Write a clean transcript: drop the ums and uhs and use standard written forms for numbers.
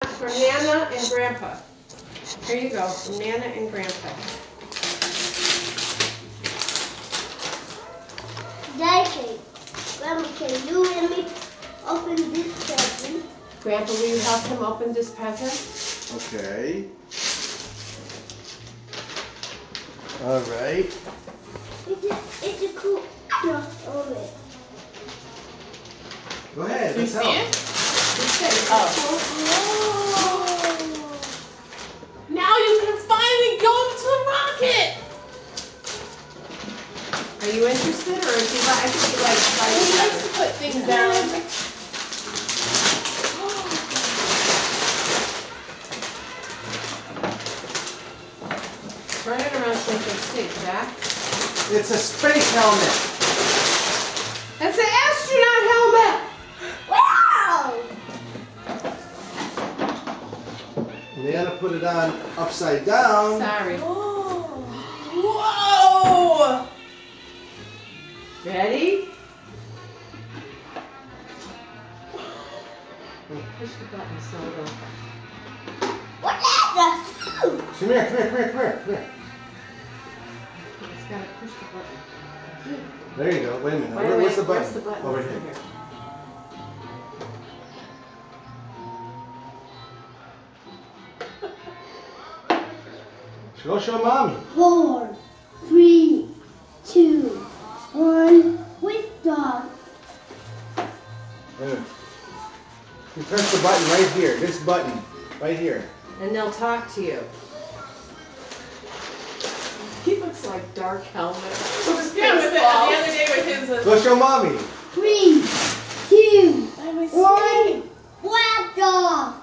For Nana and Grandpa. Here you go, from Nana and Grandpa. Daddy, Grandma, can you let me open this present? Grandpa, will you help him open this present? Okay. All right. It's a cool. No, hold it. Go ahead. Do you Let's see help. it? Oh. Now you can finally go into the rocket! Are you interested, or is he like? I think he likes He likes to put things down. Turn it around so you can see, Jack. It's a space helmet. It's an astronaut helmet. Wow! Nana put it on upside down. Sorry. Whoa! Ready? Push the button so it'll. What is that? Come here, come here, come here, come here, come here. It's gotta push the button. There you go. Wait a minute. Wait, Where's the button? Where's the button? Over here. Go show mommy. 4, 3, 2, 1. With dog. You press the button right here. This button. Right here. And they'll talk to you. He looks like Dark Helmet. Yeah, with it, the other day with his. Go show mommy. 3, 2, I was 1. Black dog.